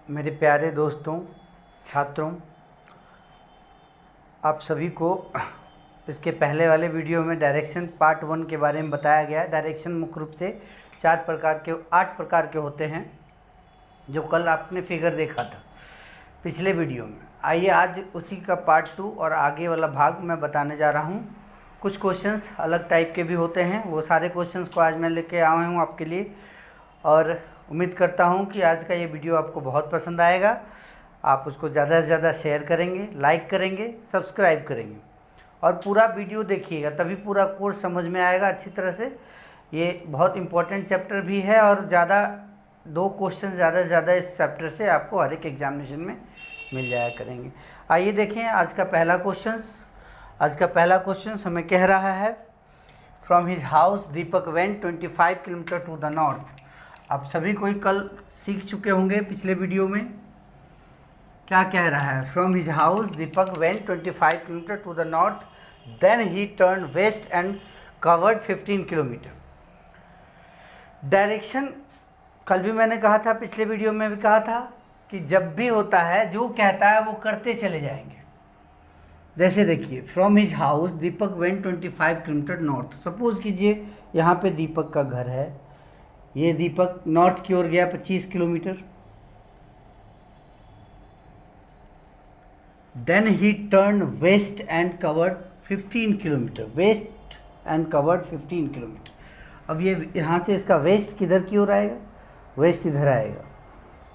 मेरे प्यारे दोस्तों, छात्रों, आप सभी को इसके पहले वाले वीडियो में डायरेक्शन पार्ट 1 के बारे में बताया गया। डायरेक्शन मुख्य रूप से 8 प्रकार के होते हैं, जो कल आपने फिगर देखा था पिछले वीडियो में। आइए आज उसी का पार्ट 2 और आगे वाला भाग मैं बताने जा रहा हूँ। कुछ क्वेश्चंस अलग टाइप के भी होते हैं, वो सारे क्वेश्चंस को आज मैं लेके आया हूँ आपके लिए, और उम्मीद करता हूँ कि आज का ये वीडियो आपको बहुत पसंद आएगा। आप उसको ज़्यादा से ज़्यादा शेयर करेंगे, लाइक करेंगे, सब्सक्राइब करेंगे और पूरा वीडियो देखिएगा, तभी पूरा कोर्स समझ में आएगा अच्छी तरह से। ये बहुत इम्पोर्टेंट चैप्टर भी है और 2 क्वेश्चन ज़्यादा से ज़्यादा इस चैप्टर से आपको हर एक एग्जामिनेशन में मिल जाया करेंगे। आइए देखें आज का पहला क्वेश्चन। आज का पहला क्वेश्चन हमें कह रहा है, from his house Deepak went 25 kilometre to the north. आप सभी कोई कल सीख चुके होंगे पिछले वीडियो में। क्या कह रहा है? From his house Deepak went 25 kilometre to the north, then he turn west and covered 15 kilometre. Direction कल भी मैंने कहा था, पिछले वीडियो में भी कहा था कि जब भी होता है जो कहता है वो करते चले जाएंगे। जैसे देखिए, from his house Deepak went 25 kilometre north. Suppose कीजिए यहाँ पे दीपक का घर है, ये दीपक नॉर्थ की ओर गया 25 kilometre. Then he turn west and covered 15 kilometre. West and covered 15 kilometre. अब ये यहाँ से इसका वेस्ट किधर की ओर आएगा? वेस्ट इधर आएगा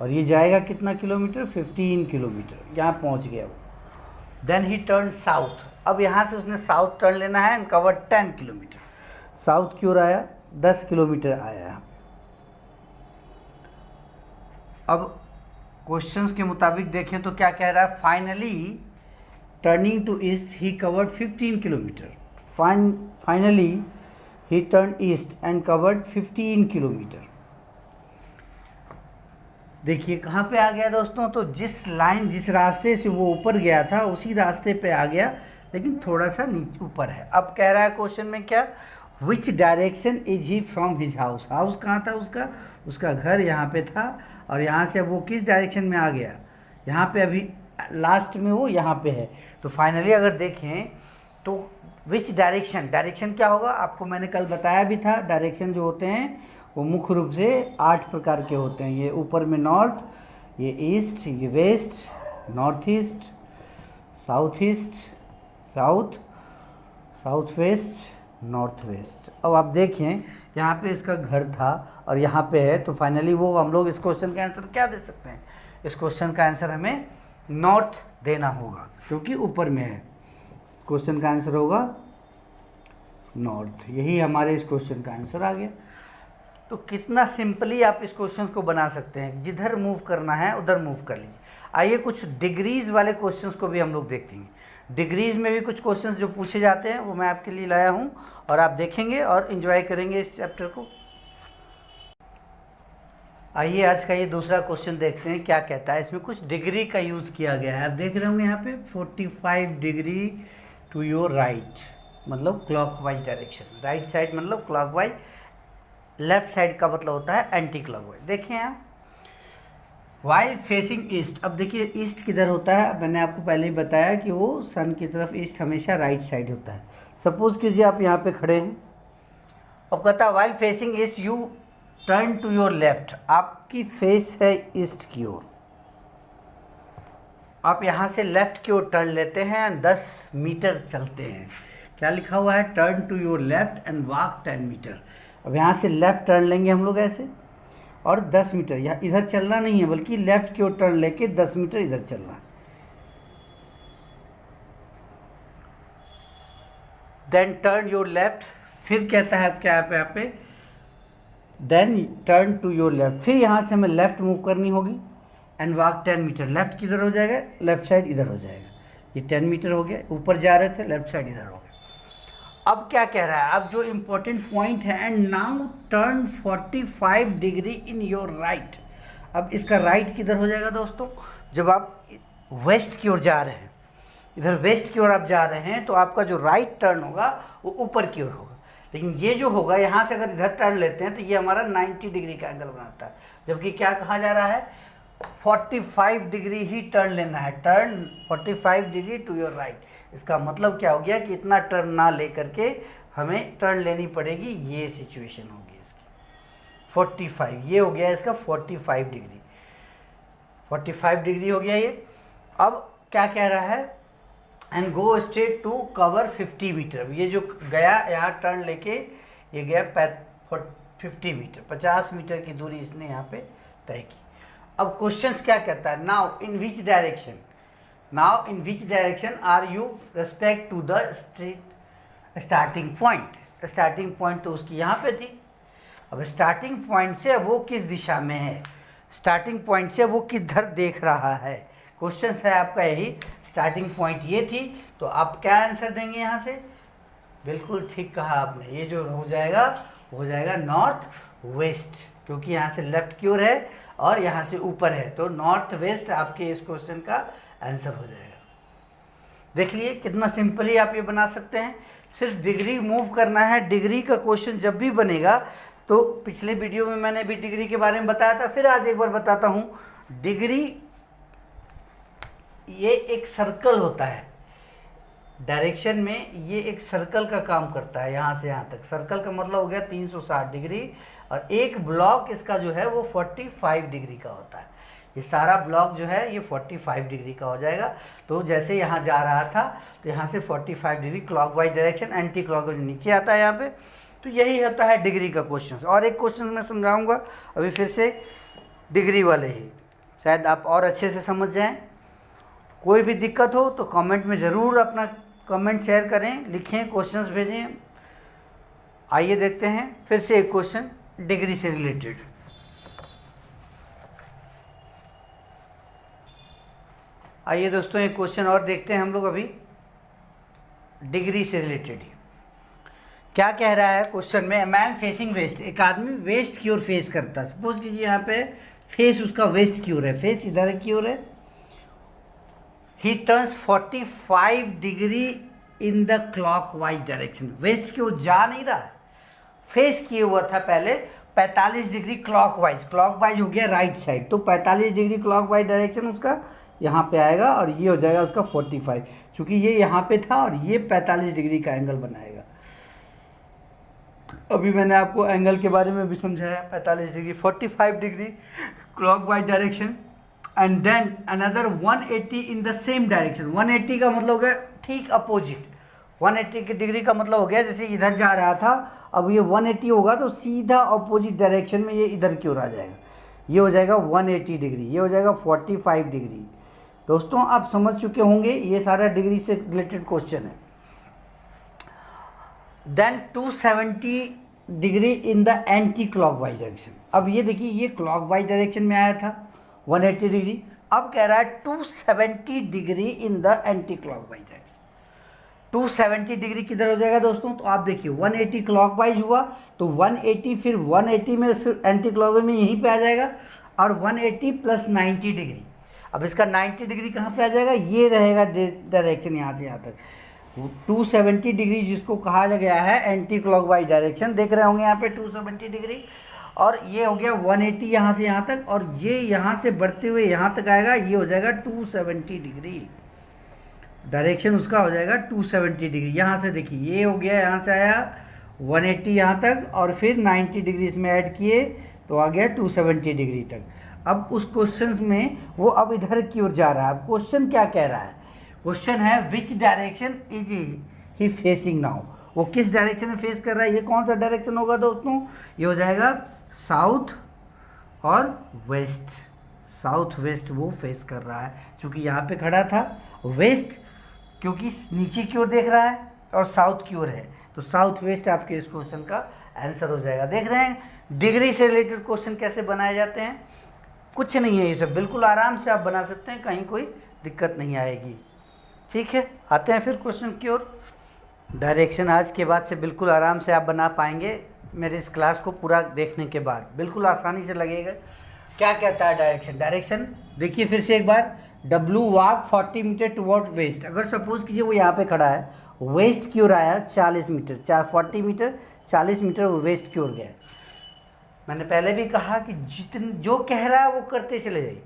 और ये जाएगा कितना किलोमीटर? 15 किलोमीटर। यहाँ पहुँच गया वो। Then he turn south. अब यहाँ से उसने साउथ टर्न लेना है एंड कवर्ड 10 किलोमीटर। साउथ की ओर आया, 10 किलोमीटर आया। अब क्वेश्चंस के मुताबिक देखें तो क्या कह रहा है? Finally turning to east he covered 15 kilometre. Finally he turn east and covered 15 kilometre. देखिए कहाँ पे आ गया दोस्तों? तो जिस रास्ते से वो ऊपर गया था उसी रास्ते पे आ गया, लेकिन थोड़ा सा नीचे ऊपर है। अब कह रहा है क्वेश्चन में क्या, which direction is he from his house. House कहाँ था उसका घर यहाँ पे था, और यहाँ से वो किस डायरेक्शन में आ गया? यहाँ पे अभी लास्ट में वो यहाँ पे है। तो फाइनली अगर देखें तो विच डायरेक्शन क्या होगा? आपको मैंने कल बताया भी था, डायरेक्शन जो होते हैं वो मुख्य रूप से 8 प्रकार के होते हैं। ये ऊपर में नॉर्थ, ये ईस्ट, ये west, north east, south east, south west, north west. अब आप देखें यहाँ पे इसका घर था और यहाँ पे है, तो फाइनली वो हम लोग इस क्वेश्चन का आंसर क्या दे सकते हैं? इस क्वेश्चन का आंसर हमें नॉर्थ देना होगा, क्योंकि ऊपर में है। इस क्वेश्चन का आंसर होगा नॉर्थ। यही हमारे इस क्वेश्चन का आंसर आ गया। तो कितना सिंपली आप इस क्वेश्चन को बना सकते हैं। जिधर मूव करना है उधर मूव कर लीजिए। आइए कुछ डिग्रीज वाले क्वेश्चंस को भी हम लोग देखेंगे। डिग्रीज में भी कुछ क्वेश्चंस जो पूछे जाते हैं वो मैं आपके लिए लाया हूं, और आप देखेंगे और एंजॉय करेंगे इस चैप्टर को। आइए आज का ये दूसरा क्वेश्चन देखते हैं क्या कहता है। इसमें कुछ डिग्री का यूज़ किया गया है। आप देख रहे होंगे यहाँ पे 45 डिग्री टू योर राइट, मतलब क्लॉकवाइज डायरेक्शन। राइट साइड मतलब क्लॉकवाइज, लेफ्ट साइड का मतलब होता है एंटी क्लॉकवाइज। देखें आप, वाइल फेसिंग ईस्ट। अब देखिए ईस्ट किधर होता है? मैंने आपको पहले ही बताया कि वो सन की तरफ ईस्ट हमेशा राइट साइड होता है। सपोज कीजिए आप यहाँ पे खड़े हैं, अब कहता है while facing east you turn to your left. आपकी फेस है ईस्ट की ओर, आप यहाँ से लेफ्ट की ओर टर्न लेते हैं, 10 मीटर चलते हैं। क्या लिखा हुआ है? Turn to your left and walk 10 metre. अब यहाँ से लेफ्ट टर्न लेंगे हम लोग ऐसे, और 10 मीटर यहाँ इधर चलना नहीं है, बल्कि लेफ्ट की ओर टर्न लेके 10 मीटर इधर चलना है। Then turn your left. फिर कहता है क्या यहाँ पे then turn to your left. फिर यहाँ से हमें लेफ्ट मूव करनी होगी एंड वॉक 10 मीटर। लेफ्ट किधर हो जाएगा? लेफ्ट साइड इधर हो जाएगा। ये 10 मीटर हो गया, ऊपर जा रहे थे, लेफ्ट साइड इधर हो गया। अब क्या कह रहा है? अब जो इम्पोर्टेंट पॉइंट है, and now turn 45 degree in your right. अब इसका राइट किधर हो जाएगा दोस्तों? जब आप वेस्ट की ओर जा रहे हैं, इधर वेस्ट की ओर आप जा रहे हैं, तो आपका जो राइट टर्न होगा वो ऊपर की ओर होगा। लेकिन ये जो होगा, यहाँ से अगर इधर टर्न लेते हैं तो ये हमारा 90 डिग्री का एंगल बनाता है। जबकि क्या कहा जा रहा है? 45 डिग्री ही टर्न लेना है, turn 45 degree to your right. इसका मतलब क्या हो गया कि इतना टर्न ना ले करके हमें टर्न लेनी पड़ेगी, ये सिचुएशन होगी इसकी। 45 ये हो गया इसका 45 डिग्री, 45 डिग्री हो गया ये। अब क्या कह रहा है, and go straight to cover 50 metre. ये जो गया यहाँ टर्न लेके ये गया 50 मीटर, 50 मीटर की दूरी इसने यहाँ पे तय की। अब क्वेश्चन क्या कहता है, now in which direction, now in which direction are you respect to the starting point. Starting point तो उसकी यहाँ पे थी, अब स्टार्टिंग पॉइंट से वो किस दिशा में है, स्टार्टिंग पॉइंट से वो किधर देख रहा है। क्वेश्चन है आपका यही, स्टार्टिंग पॉइंट ये थी, तो आप क्या आंसर देंगे यहाँ से, बिल्कुल ठीक कहा आपने, ये जो हो जाएगा नॉर्थ वेस्ट, क्योंकि यहाँ से लेफ्ट की ओर है और यहाँ से ऊपर है, तो नॉर्थ वेस्ट आपके इस क्वेश्चन का आंसर हो जाएगा। देख लिए कितना सिंपली आप ये बना सकते हैं, सिर्फ डिग्री मूव करना है। डिग्री का क्वेश्चन जब भी बनेगा, तो पिछले वीडियो में मैंने भी डिग्री के बारे में बताया था, फिर आज एक बार बताता हूँ। डिग्री ये एक सर्कल होता है, डायरेक्शन में ये एक सर्कल का काम करता है, यहाँ से यहाँ तक। सर्कल का मतलब हो गया 360 डिग्री, और एक ब्लॉक इसका जो है वो 45 डिग्री का होता है। ये सारा ब्लॉक जो है ये 45 डिग्री का हो जाएगा। तो जैसे यहाँ जा रहा था, तो यहाँ से 45 degree clockwise direction, anti clockwise नीचे आता है यहाँ पे। तो यही होता है डिग्री का क्वेश्चन। और एक क्वेश्चन मैं समझाऊंगा अभी फिर से, डिग्री वाले ही, शायद आप और अच्छे से समझ जाएं। कोई भी दिक्कत हो तो कमेंट में ज़रूर अपना कमेंट शेयर करें, लिखें, क्वेश्चंस भेजें। आइए देखते हैं फिर से एक क्वेश्चन डिग्री से रिलेटेड। आइए दोस्तों एक क्वेश्चन और देखते हैं हम लोग अभी डिग्री से रिलेटेड ही। क्या कह रहा है क्वेश्चन में, मैन फेसिंग वेस्ट, एक आदमी वेस्ट की ओर फेस करता है। सपोज कीजिए यहाँ पे फेस उसका वेस्ट की ओर है, फेस इधर की ओर है। He turns 45 degree in the clockwise direction, west की ओर जा नहीं रहा है, फेस किए हुआ था पहले 45 डिग्री क्लॉकवाइज, क्लॉकवाइज हो गया राइट साइड, तो 45 डिग्री क्लॉकवाइज डायरेक्शन उसका यहाँ पे आएगा, और ये हो जाएगा उसका 45, क्योंकि ये यहाँ पे था और ये 45 डिग्री का एंगल बनाएगा। अभी मैंने आपको एंगल के बारे में भी समझाया, 45 degree, 45 degree clockwise direction, and then another 180 in the same direction. 180 का मतलब हो गया ठीक अपोजिट, 180 की डिग्री का मतलब हो गया जैसे इधर जा रहा था, अब ये 180 होगा तो सीधा अपोजिट डायरेक्शन में ये इधर की ओर आ जाएगा, ये हो जाएगा 180 डिग्री, ये हो जाएगा 45 डिग्री। दोस्तों आप समझ चुके होंगे, ये सारा डिग्री से रिलेटेड क्वेश्चन है। Then 270 degree in the anti clockwise direction. अब ये देखिए ये क्लॉकवाइज डायरेक्शन में आया था 180 डिग्री, अब कह रहा है 270 degree in the anti clockwise direction. 270 degree किधर हो जाएगा दोस्तों, तो आप देखिए 180 क्लॉकवाइज हुआ तो 180, फिर 180 में फिर एंटी क्लॉकवाइज में यहीं पे आ जाएगा, और 180 प्लस 90 डिग्री। अब इसका 90 डिग्री कहाँ पे आ जाएगा, ये रहेगा डायरेक्शन यहाँ से यहाँ तक। 270 डिग्री जिसको कहा गया है एंटी क्लॉकवाइज डायरेक्शन, देख रहे होंगे यहाँ पे 270 डिग्री, और ये हो गया 180 यहाँ से यहाँ तक, और ये यहाँ से बढ़ते हुए यहाँ तक आएगा, ये हो जाएगा 270 डिग्री। डायरेक्शन उसका हो जाएगा 270 डिग्री। यहाँ से देखिए ये हो गया, यहाँ से आया 180 यहाँ तक, और फिर 90 डिग्री इसमें ऐड किए तो आ गया 270 डिग्री तक। अब उस क्वेश्चन में वो अब इधर की ओर जा रहा है। अब क्वेश्चन क्या कह रहा है, क्वेश्चन है which direction is he facing now, वो किस डायरेक्शन में फेस कर रहा है। ये कौन सा डायरेक्शन होगा दोस्तों, ये हो जाएगा साउथ और वेस्ट, साउथ वेस्ट वो फेस कर रहा है, क्योंकि यहाँ पे खड़ा था वेस्ट, क्योंकि नीचे की ओर देख रहा है और साउथ की ओर है, तो साउथ वेस्ट आपके इस क्वेश्चन का आंसर हो जाएगा। देख रहे हैं डिग्री से रिलेटेड क्वेश्चन कैसे बनाए जाते हैं, कुछ नहीं है ये सब, बिल्कुल आराम से आप बना सकते हैं, कहीं कोई दिक्कत नहीं आएगी। ठीक है, आते हैं फिर क्वेश्चन की ओर। डायरेक्शन आज के बाद से बिल्कुल आराम से आप बना पाएंगे, मेरे इस क्लास को पूरा देखने के बाद बिल्कुल आसानी से लगेगा। क्या कहता है डायरेक्शन, डायरेक्शन देखिए फिर से एक बार, W walk 40 metre toward west. अगर सपोज कीजिए वो यहाँ पे खड़ा है, वेस्ट की ओर आया 40 मीटर, 40 मीटर 40 मीटर वो वेस्ट की ओर गया। मैंने पहले भी कहा कि जो कह रहा है वो करते चले जाइए,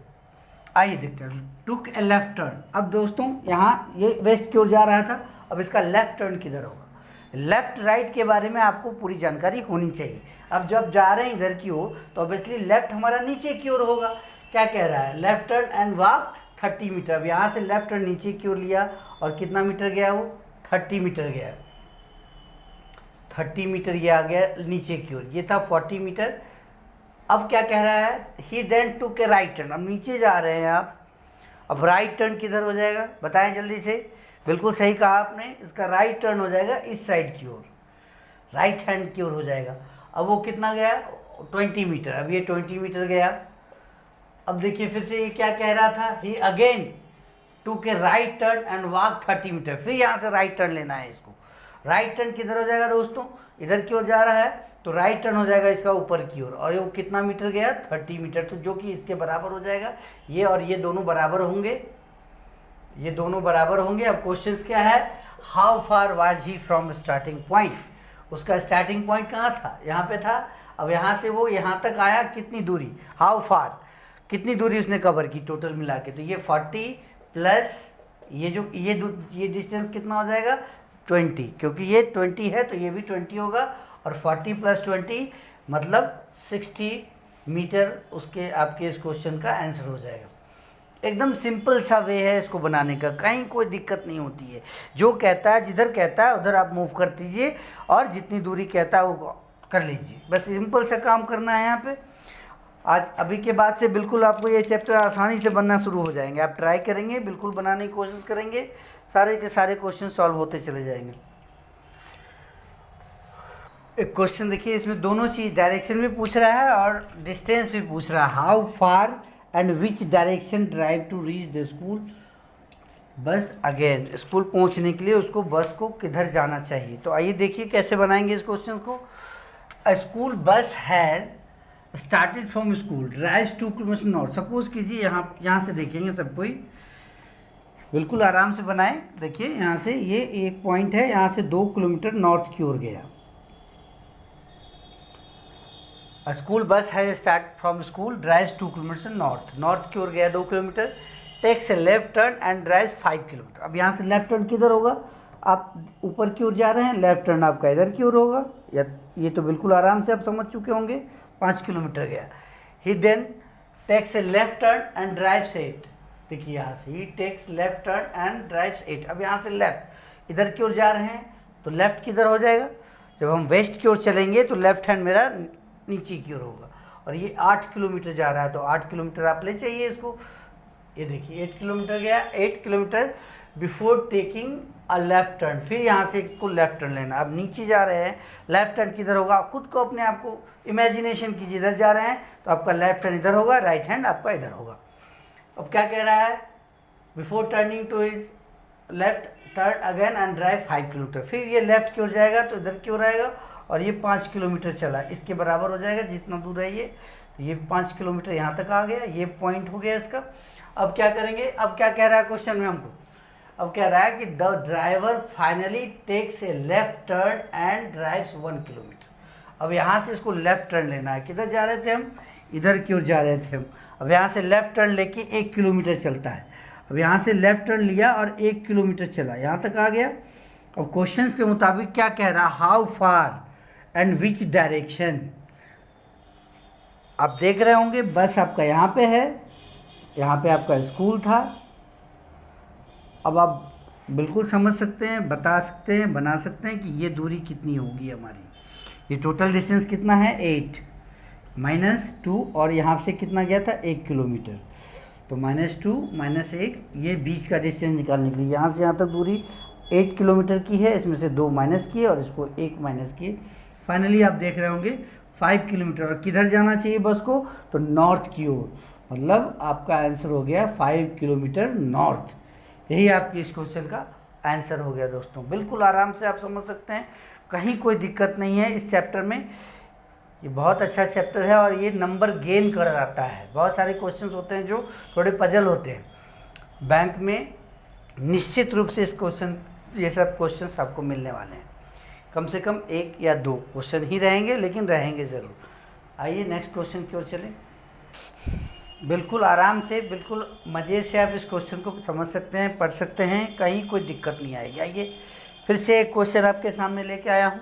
आइए देखते हैं, टुक ए लेफ्ट टर्न। अब दोस्तों यहाँ ये वेस्ट की ओर जा रहा था, अब इसका लेफ्ट टर्न किधर होगा? लेफ्ट राइट के बारे में आपको पूरी जानकारी होनी चाहिए। अब जब जा रहे हैं इधर की ओर तो ऑब्वियसली लेफ्ट हमारा नीचे की ओर होगा। क्या कह रहा है? Left turn and walk 30 metre. अब यहाँ से लेफ्ट टर्न नीचे की ओर लिया और कितना मीटर गया वो? 30 मीटर गया। 30 मीटर ये आ गया नीचे की ओर, ये था 40 मीटर। अब क्या कह रहा है? ही then took a right turn. अब नीचे जा रहे हैं आप, अब राइट टर्न किधर हो जाएगा? बताएं जल्दी से। बिल्कुल सही कहा आपने, इसका राइट टर्न हो जाएगा इस साइड की ओर, राइट हैंड की ओर हो जाएगा। अब वो कितना गया? 20 मीटर। अब ये 20 मीटर गया। अब देखिए फिर से ये क्या कह रहा था? He again took a right turn and walk 30 metre. फिर यहाँ से राइट टर्न लेना है इसको। राइट टर्न किधर हो जाएगा दोस्तों? इधर की ओर जा रहा है तो राइट टर्न हो जाएगा इसका ऊपर की ओर, और ये कितना मीटर गया? 30 मीटर, तो जो कि इसके बराबर हो जाएगा। ये और ये दोनों बराबर होंगे, ये दोनों बराबर होंगे। अब क्वेश्चन क्या है? How far was he from starting point? उसका स्टार्टिंग पॉइंट कहाँ था? यहाँ पे था। अब यहाँ से वो यहाँ तक आया, कितनी दूरी? हाउ फार, कितनी दूरी उसने कवर की टोटल मिला के? तो ये 40 प्लस ये जो ये डिस्टेंस कितना हो जाएगा? 20, क्योंकि ये 20 है तो ये भी 20 होगा, और 40 प्लस 20 मतलब 60 मीटर उसके आपके इस क्वेश्चन का आंसर हो जाएगा। एकदम सिंपल सा वे है इसको बनाने का, कहीं कोई दिक्कत नहीं होती है। जो कहता है, जिधर कहता है उधर आप मूव कर दीजिए, और जितनी दूरी कहता है वो कर लीजिए। बस सिंपल सा काम करना है यहाँ पे। आज अभी के बाद से बिल्कुल आपको ये चैप्टर आसानी से बनना शुरू हो जाएंगे। आप ट्राई करेंगे, बिल्कुल बनाने की कोशिश करेंगे, सारे के सारे क्वेश्चन सॉल्व होते चले जाएंगे। एक क्वेश्चन देखिए, इसमें दोनों चीज़, डायरेक्शन भी पूछ रहा है और डिस्टेंस भी पूछ रहा है। How far and which direction drive to reach the school? Bus again school पहुंचने के लिए उसको बस को किधर जाना चाहिए। तो आइए देखिए कैसे बनाएंगे इस क्वेश्चन को। अ स्कूल बस है started from school drives 2 kilometre north. Suppose कीजिए यहाँ से देखेंगे सब कोई, बिल्कुल आराम से बनाएं। देखिए यहाँ से ये एक पॉइंट है, यहाँ से 2 किलोमीटर नॉर्थ की ओर गया। स्कूल बस है start from school drives 2 kilometre north की ओर गया 2 kilometre. Takes a left turn and drives 5 kilometre. अब यहाँ से लेफ्ट टर्न किधर होगा? आप ऊपर की ओर जा रहे हैं, लेफ्ट टर्न आपका इधर की ओर होगा। या ये तो बिल्कुल आराम से आप समझ चुके होंगे। 5 किलोमीटर गया। He then takes a left turn and drives 8। देखिए यहाँ से he takes left turn and drives 8। अब यहाँ से लेफ्ट इधर की ओर जा रहे हैं तो लेफ्ट किधर हो जाएगा? जब हम वेस्ट की ओर चलेंगे तो लेफ्ट हैंड मेरा नीचे की ओर होगा, और ये 8 किलोमीटर जा रहा है तो 8 किलोमीटर आप ले चाहिए इसको। ये देखिए 8 किलोमीटर गया। 8 kilometre before taking a left turn. फिर यहाँ से इसको लेफ्ट टर्न लेना। अब नीचे जा रहे हैं, लेफ्ट टर्न किधर होगा? खुद को अपने आप को इमेजिनेशन कीजिए, इधर जा रहे हैं तो आपका लेफ्ट हैंड इधर होगा, राइट हैंड आपका इधर होगा। अब क्या कह रहा है? Before turning to his left turn again and drive 5 kilometre. फिर ये लेफ्ट की ओर जाएगा तो इधर की ओर आएगा, और ये 5 किलोमीटर चला, इसके बराबर हो जाएगा जितना दूर है ये। तो ये 5 किलोमीटर यहाँ तक आ गया, ये पॉइंट हो गया इसका। अब क्या करेंगे? अब क्या कह रहा है क्वेश्चन में हमको? अब कह रहा है कि the driver finally takes a left turn and drives 1 kilometre. अब यहाँ से इसको लेफ्ट टर्न लेना है। किधर जा रहे थे हम? इधर की ओर जा रहे थे हम। अब यहाँ से लेफ्ट टर्न लेके 1 किलोमीटर चलता है। अब यहाँ से लेफ्ट टर्न लिया और 1 किलोमीटर चला, यहाँ तक आ गया। अब क्वेश्चन के मुताबिक क्या कह रहा है? How far and which direction? आप देख रहे होंगे बस आपका यहाँ पे है, यहाँ पे आपका स्कूल था। अब आप बिल्कुल समझ सकते हैं, बता सकते हैं, बना सकते हैं कि ये दूरी कितनी होगी हमारी। ये टोटल डिस्टेंस कितना है? 8 -2, और यहाँ से कितना गया था? 1 किलोमीटर। तो -2 -1, ये बीच का डिस्टेंस निकालने के लिए यहाँ से यहाँ तक दूरी 8 किलोमीटर की है। इसमें से 2 माइनस किए और इसको 1 माइनस किए। फाइनली आप देख रहे होंगे 5 किलोमीटर। और किधर जाना चाहिए बस को? तो नॉर्थ की ओर। मतलब आपका आंसर हो गया 5 किलोमीटर नॉर्थ। यही आपके इस क्वेश्चन का आंसर हो गया दोस्तों। बिल्कुल आराम से आप समझ सकते हैं, कहीं कोई दिक्कत नहीं है इस चैप्टर में। ये बहुत अच्छा चैप्टर है और ये नंबर गेन कराता है। बहुत सारे क्वेश्चंस होते हैं जो थोड़े पजल होते हैं बैंक में, निश्चित रूप से ये सब क्वेश्चंस आपको मिलने वाले हैं। कम से कम 1 या 2 क्वेश्चन ही रहेंगे, लेकिन रहेंगे ज़रूर। आइए नेक्स्ट क्वेश्चन की ओर चलें। बिल्कुल आराम से, बिल्कुल मज़े से आप इस क्वेश्चन को समझ सकते हैं, पढ़ सकते हैं, कहीं कोई दिक्कत नहीं आएगी। आइए फिर से एक क्वेश्चन आपके सामने लेके आया हूँ।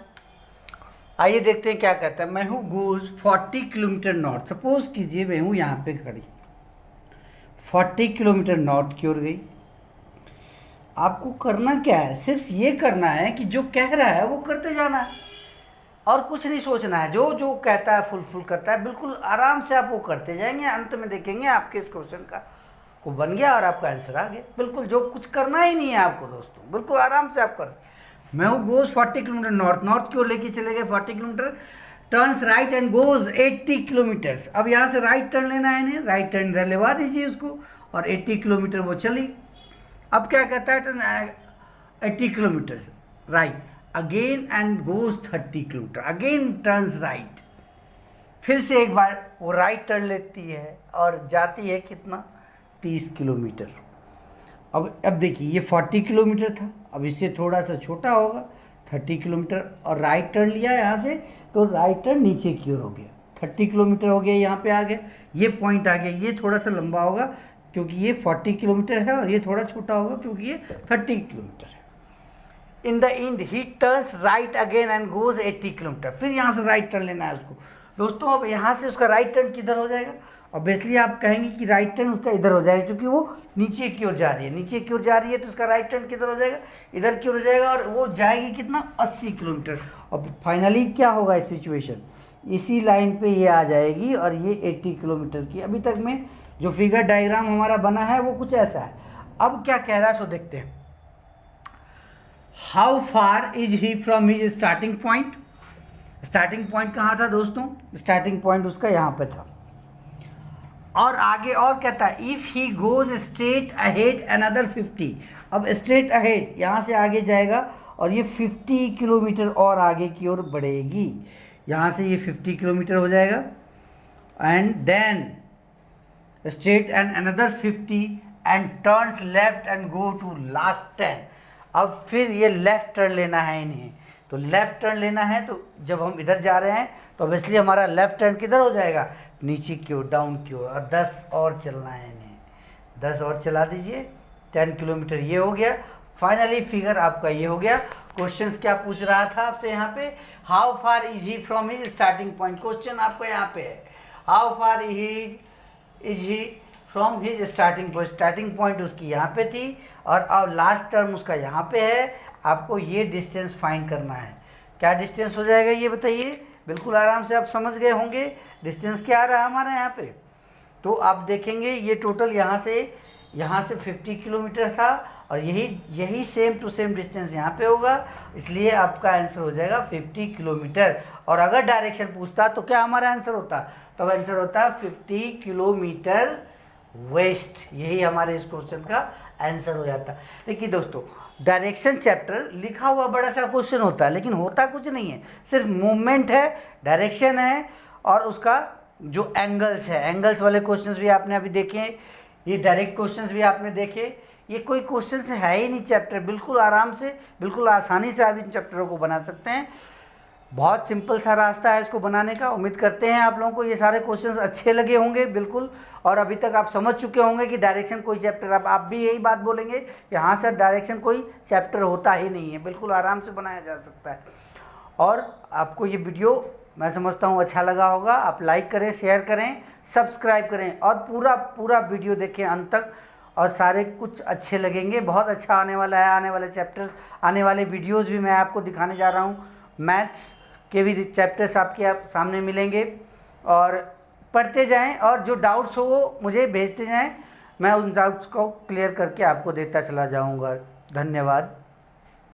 आइए देखते हैं क्या कहता है। मैं हूँ गोज 40 किलोमीटर नॉर्थ। सपोज कीजिए मैं हूँ यहाँ पे खड़ी, 40 किलोमीटर नॉर्थ की ओर गई। आपको करना क्या है, सिर्फ ये करना है कि जो कह रहा है वो करते जाना है और कुछ नहीं सोचना है। जो जो कहता है फुलफिल करता है, बिल्कुल आराम से आप वो करते जाएंगे। अंत में देखेंगे आपके इस क्वेश्चन का को बन गया और आपका आंसर आ गया। बिल्कुल जो कुछ करना ही नहीं है आपको दोस्तों, बिल्कुल आराम से आप कर। मैं हूँ गोज 40 किलोमीटर नॉर्थ, नॉर्थ की ओर लेके चले गए 40 kilometre, turns right and goes 80 kilometres. अब यहाँ से राइट टर्न लेना है इन्हें, राइट टर्न इधर लेवा दीजिए उसको और 80 किलोमीटर वो चली। अब क्या कहता है, turn 80 kilometres right again and goes 30 kilometre, again turns right. फिर से एक बार वो राइट टर्न लेती है और जाती है कितना, 30 किलोमीटर। अब देखिए ये 40 किलोमीटर था, अब इससे थोड़ा सा छोटा होगा 30 किलोमीटर, और राइट टर्न लिया यहाँ से तो राइट टर्न नीचे की ओर हो गया, 30 किलोमीटर हो गया, यहाँ पे आ गया, ये पॉइंट आ गया। ये थोड़ा सा लंबा होगा क्योंकि ये 40 किलोमीटर है और ये थोड़ा छोटा होगा क्योंकि ये 30 किलोमीटर है। In the and he turns right again and goes 80 kilometre. फिर यहाँ से राइट टर्न लेना है उसको दोस्तों। अब यहाँ से उसका राइट टर्न किधर हो जाएगा, ऑब्वियसली आप कहेंगे कि राइट टर्न उसका इधर हो जाएगा क्योंकि वो नीचे की ओर जा रही है, नीचे की ओर जा रही है तो उसका राइट टर्न किधर हो जाएगा, इधर की ओर हो जाएगा और वो जाएगी कितना, 80 किलोमीटर। और फाइनली क्या होगा इस सिचुएशन, इसी लाइन पे ये आ जाएगी और ये 80 किलोमीटर की। अभी तक में जो फिगर डायग्राम हमारा बना है वो कुछ ऐसा है। अब क्या कह रहा है सो देखते हैं। How far is he from his starting point. Starting point कहाँ था दोस्तों, स्टार्टिंग पॉइंट उसका यहाँ पे था। और आगे और कहता है if he goes straight ahead another 50। अब स्ट्रेट अहेड यहाँ से आगे जाएगा और ये 50 किलोमीटर और आगे की ओर बढ़ेगी। यहाँ से ये 50 किलोमीटर हो जाएगा and then straight and another 50 and turns left and go to last 10। अब फिर ये लेफ्ट टर्न लेना है इन्हें, तो लेफ्ट टर्न लेना है तो जब हम इधर जा रहे हैं तो ऑब्वियसली हमारा लेफ्ट टर्न किधर हो जाएगा, नीचे की ओर, डाउन की ओर, और 10 और चलना है इन्हें, 10 और चला दीजिए, 10 किलोमीटर ये हो गया। फाइनली फिगर आपका ये हो गया। क्वेश्चन क्या पूछ रहा था आपसे यहाँ पे, how far is he from his starting point. Question आपका यहाँ पे है how far is he from his starting point. Starting point उसकी यहाँ पे थी और अब लास्ट टर्म उसका यहाँ पे है। आपको ये डिस्टेंस फाइंड करना है। क्या डिस्टेंस हो जाएगा ये बताइए, बिल्कुल आराम से आप समझ गए होंगे डिस्टेंस क्या आ रहा है हमारे यहाँ पे। तो आप देखेंगे ये टोटल यहाँ से 50 किलोमीटर था और यही सेम टू सेम डिस्टेंस यहाँ पे होगा, इसलिए आपका आंसर हो जाएगा 50 किलोमीटर। और अगर डायरेक्शन पूछता तो क्या हमारा आंसर होता, तो आंसर होता 50 किलोमीटर वेस्ट। यही हमारे इस क्वेश्चन का आंसर हो जाता। देखिए दोस्तों, डायरेक्शन चैप्टर लिखा हुआ बड़ा सा क्वेश्चन होता है लेकिन होता कुछ नहीं है, सिर्फ मूवमेंट है, डायरेक्शन है और उसका जो एंगल्स है, एंगल्स वाले क्वेश्चंस भी आपने अभी देखे, ये डायरेक्ट क्वेश्चंस भी आपने देखे। ये कोई क्वेश्चन है ही नहीं चैप्टर, बिल्कुल आराम से, बिल्कुल आसानी से आप इन चैप्टरों को बना सकते हैं। बहुत सिंपल सा रास्ता है इसको बनाने का। उम्मीद करते हैं आप लोगों को ये सारे क्वेश्चंस अच्छे लगे होंगे बिल्कुल, और अभी तक आप समझ चुके होंगे कि डायरेक्शन कोई चैप्टर, आप भी यही बात बोलेंगे कि हाँ सर डायरेक्शन कोई चैप्टर होता ही नहीं है, बिल्कुल आराम से बनाया जा सकता है। और आपको ये वीडियो मैं समझता हूँ अच्छा लगा होगा। आप लाइक करें, शेयर करें, सब्सक्राइब करें और पूरा वीडियो देखें अंत तक, और सारे कुछ अच्छे लगेंगे। बहुत अच्छा आने वाला है, आने वाले चैप्टर्स, आने वाले वीडियोज़ भी मैं आपको दिखाने जा रहा हूँ। मैथ्स के भी चैप्टर्स आपके सामने मिलेंगे, और पढ़ते जाएं और जो डाउट्स हो वो मुझे भेजते जाएं, मैं उन डाउट्स को क्लियर करके आपको देता चला जाऊंगा। धन्यवाद।